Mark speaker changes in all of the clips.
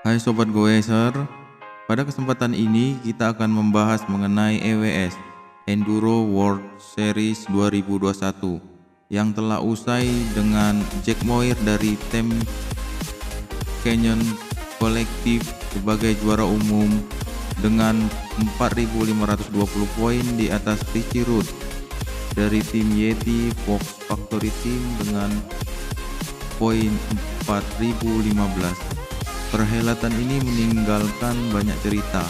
Speaker 1: Hai Sobat Goeser, pada kesempatan ini kita akan membahas mengenai EWS Enduro World Series 2021 yang telah usai dengan Jack Moir dari tim Canyon Collective sebagai juara umum dengan 4.520 poin di atas Richie Rudd dari tim Yeti Fox Factory Team dengan poin 4.015. Perhelatan ini meninggalkan banyak cerita.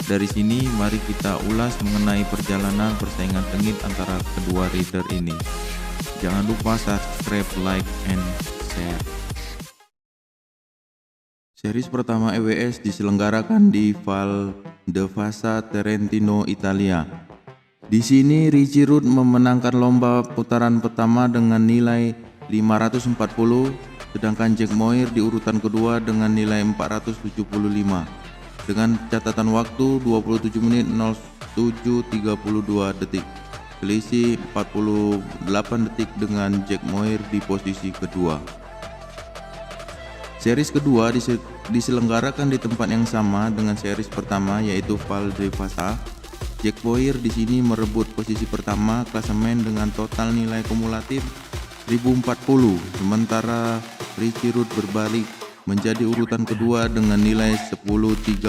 Speaker 1: Dari sini mari kita ulas mengenai perjalanan persaingan sengit antara kedua rider ini. Jangan lupa subscribe, like, and share. Series pertama EWS diselenggarakan di Val d'Aosta, Trentino, Italia. Di sini Richie Rudd memenangkan lomba putaran pertama dengan nilai 540, sedangkan Jack Moir di urutan kedua dengan nilai 475 dengan catatan waktu 27 menit 07.32 detik. Selisih 48 detik dengan Jack Moir di posisi kedua. Series kedua diselenggarakan di tempat yang sama dengan series pertama, yaitu Val d'Aosta. Jack Moir di sini merebut posisi pertama klasemen dengan total nilai kumulatif 1040, sementara Richie Rudd berbalik menjadi urutan kedua dengan nilai 1030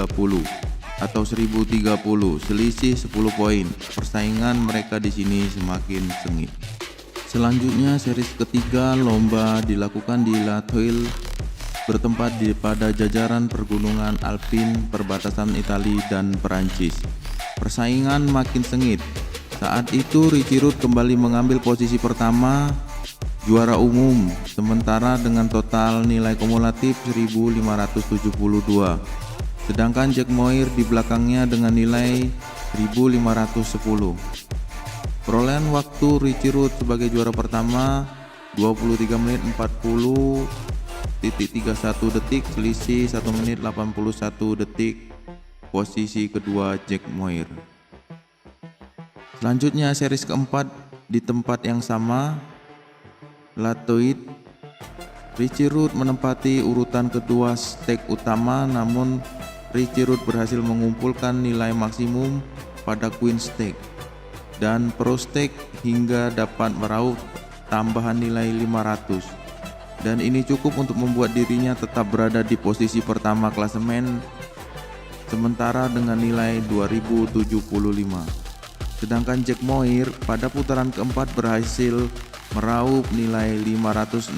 Speaker 1: atau 1030, selisih 10 poin. Persaingan mereka di sini semakin sengit. Selanjutnya series ketiga lomba dilakukan di La Thuile, bertempat pada jajaran pergunungan Alpine perbatasan Italia dan Perancis. Persaingan makin sengit. Saat itu Richie Rudd kembali mengambil posisi pertama juara umum sementara dengan total nilai kumulatif 1572, sedangkan Jack Moir di belakangnya dengan nilai 1510. Perolehan waktu Richie Rudd sebagai juara pertama 23 menit 40.31 detik, selisih 1 menit 81 detik posisi kedua Jack Moir. Selanjutnya series keempat di tempat yang sama, La Thuile. Richie Rudd menempati urutan kedua stake utama, namun Richie Rudd berhasil mengumpulkan nilai maksimum pada Queen Stake dan Pro Stake hingga dapat meraup tambahan nilai 500, dan ini cukup untuk membuat dirinya tetap berada di posisi pertama klasemen sementara dengan nilai 2075. Sedangkan Jack Moir pada putaran keempat berhasil meraup nilai 560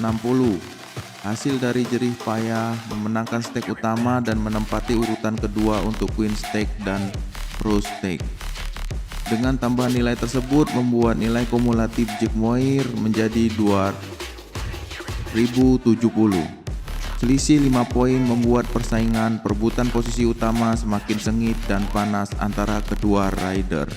Speaker 1: hasil dari jerih payah memenangkan stake utama dan menempati urutan kedua untuk Queen Stake dan Pro Stake. Dengan tambahan nilai tersebut membuat nilai kumulatif Jack Moir menjadi 2070. Selisih 5 poin membuat persaingan perebutan posisi utama semakin sengit dan panas antara kedua rider.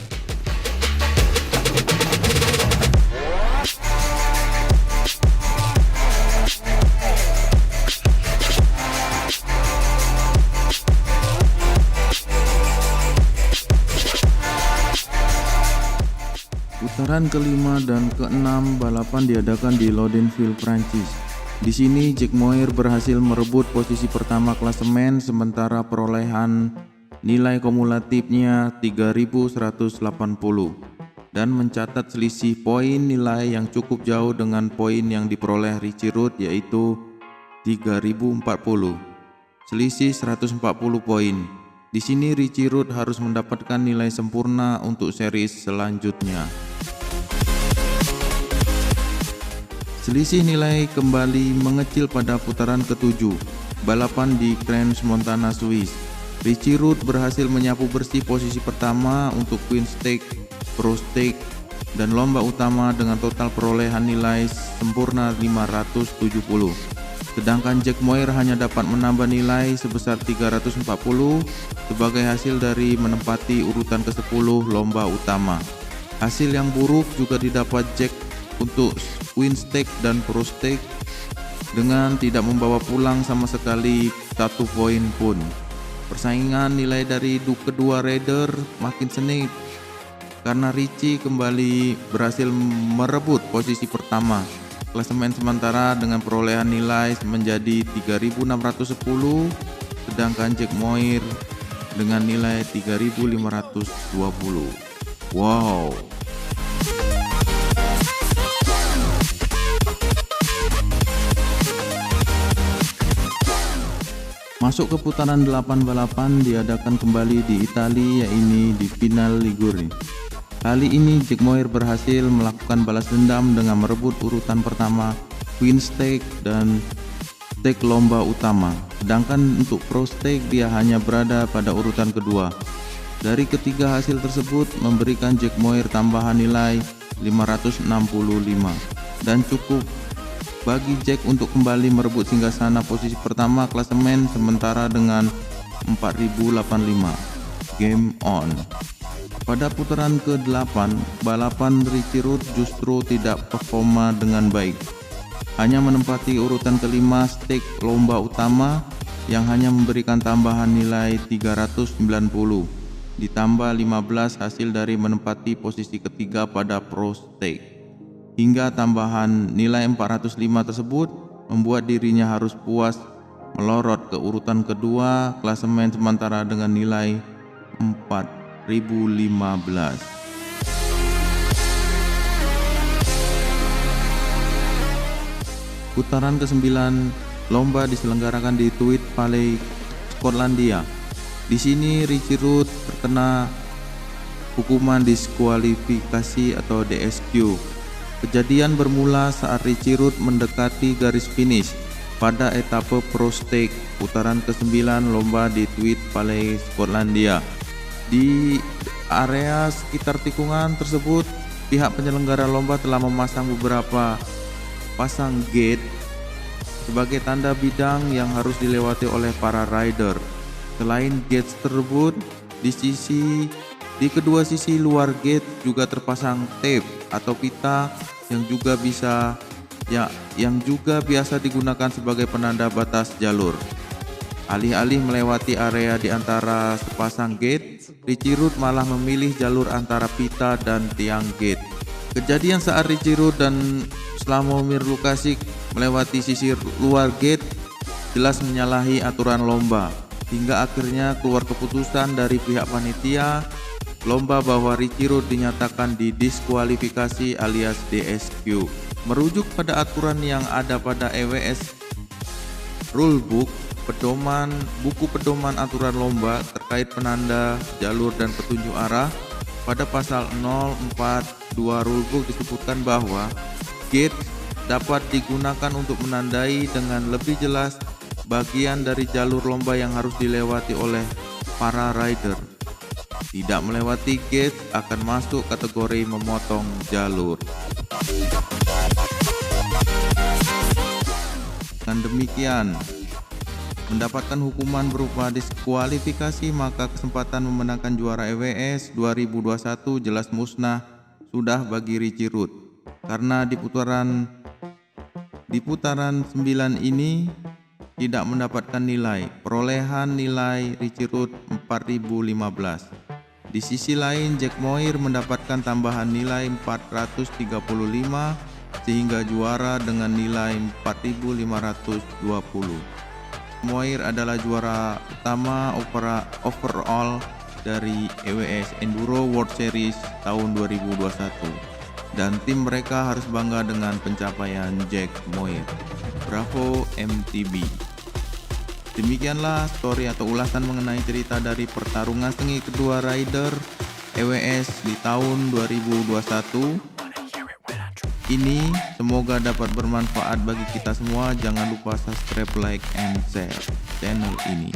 Speaker 1: Putaran kelima dan keenam balapan diadakan di Laudenville, Prancis. Di sini Jack Moir berhasil merebut posisi pertama klasemen sementara perolehan nilai kumulatifnya 3180 dan mencatat selisih poin nilai yang cukup jauh dengan poin yang diperoleh Richie Rudd, yaitu 3040, selisih 140 poin. Di sini Richie Rudd harus mendapatkan nilai sempurna untuk series selanjutnya. Selisih nilai kembali mengecil pada putaran ketujuh, balapan di Crans-Montana, Swiss. Richie Rudd berhasil menyapu bersih posisi pertama untuk Queen Stake, Pro Stake, dan lomba utama dengan total perolehan nilai sempurna 570. Sedangkan Jack Moir hanya dapat menambah nilai sebesar 340 sebagai hasil dari menempati urutan ke-10 lomba utama. Hasil yang buruk juga didapat Jack untuk Queen Stake dan Pro Stake dengan tidak membawa pulang sama sekali 1 poin pun. Persaingan nilai dari kedua rider makin sengit karena Richie kembali berhasil merebut posisi pertama klasemen sementara dengan perolehan nilai menjadi 3610 sedangkan Jack Moir dengan nilai 3.520. Wow. Masuk ke putaran 8 balapan diadakan kembali di Italia, yaitu di final Ligure. Kali ini Jack Moir berhasil melakukan balas dendam dengan merebut urutan pertama Queen Stake dan Stake lomba utama. Sedangkan untuk Pro Stake dia hanya berada pada urutan kedua. Dari ketiga hasil tersebut memberikan Jack Moir tambahan nilai 565 dan cukup bagi Jack untuk kembali merebut singgasana posisi pertama klasemen sementara dengan 4085. Game on. Pada putaran ke-8, balapan Richie Rudd justru tidak performa dengan baik. Hanya menempati urutan kelima stake lomba utama yang hanya memberikan tambahan nilai 390, ditambah 15 hasil dari menempati posisi ketiga pada Pro Stake. Hingga tambahan nilai 405 tersebut membuat dirinya harus puas melorot ke urutan kedua klasemen sementara dengan nilai 4015. Putaran ke-9 lomba diselenggarakan di Tweed Valley, Skotlandia. Di sini Richie Rudd terkena hukuman diskualifikasi atau DSQ. Kejadian bermula saat Richie Rudd mendekati garis finish pada etape Pro Stake putaran ke-9 lomba di Tweed Valley, Skotlandia. Di area sekitar tikungan tersebut, pihak penyelenggara lomba telah memasang beberapa pasang gate sebagai tanda bidang yang harus dilewati oleh para rider. Selain gate tersebut, di kedua sisi luar gate juga terpasang tape atau pita yang juga biasa digunakan sebagai penanda batas jalur. Alih-alih melewati area di antara sepasang gate, Richie Rudd malah memilih jalur antara pita dan tiang gate. Kejadian saat Richie Rudd dan Sławomir Łukasik melewati sisi luar gate jelas menyalahi aturan lomba, hingga akhirnya keluar keputusan dari pihak panitia lomba bahwa Richie Rudd dinyatakan didiskualifikasi alias DSQ. Merujuk pada aturan yang ada pada EWS Rulebook, buku pedoman aturan lomba terkait penanda jalur dan petunjuk arah, pada pasal 042 Rulebook disebutkan bahwa gate dapat digunakan untuk menandai dengan lebih jelas bagian dari jalur lomba yang harus dilewati oleh para rider. Tidak melewati gate akan masuk kategori memotong jalur. Dengan demikian, mendapatkan hukuman berupa diskualifikasi, maka kesempatan memenangkan juara EWS 2021 jelas musnah sudah bagi Richie Rudd. Karena di putaran 9 ini tidak mendapatkan nilai. Perolehan nilai Richie Rudd 4015. Di sisi lain, Jack Moir mendapatkan tambahan nilai 435 sehingga juara dengan nilai 4520. Moir adalah juara utama overall dari EWS Enduro World Series tahun 2021 dan tim mereka harus bangga dengan pencapaian Jack Moir. Bravo MTB. Demikianlah story atau ulasan mengenai cerita dari pertarungan sengit kedua rider EWS di tahun 2021 ini. Semoga dapat bermanfaat bagi kita semua. Jangan lupa subscribe, like, and share channel ini.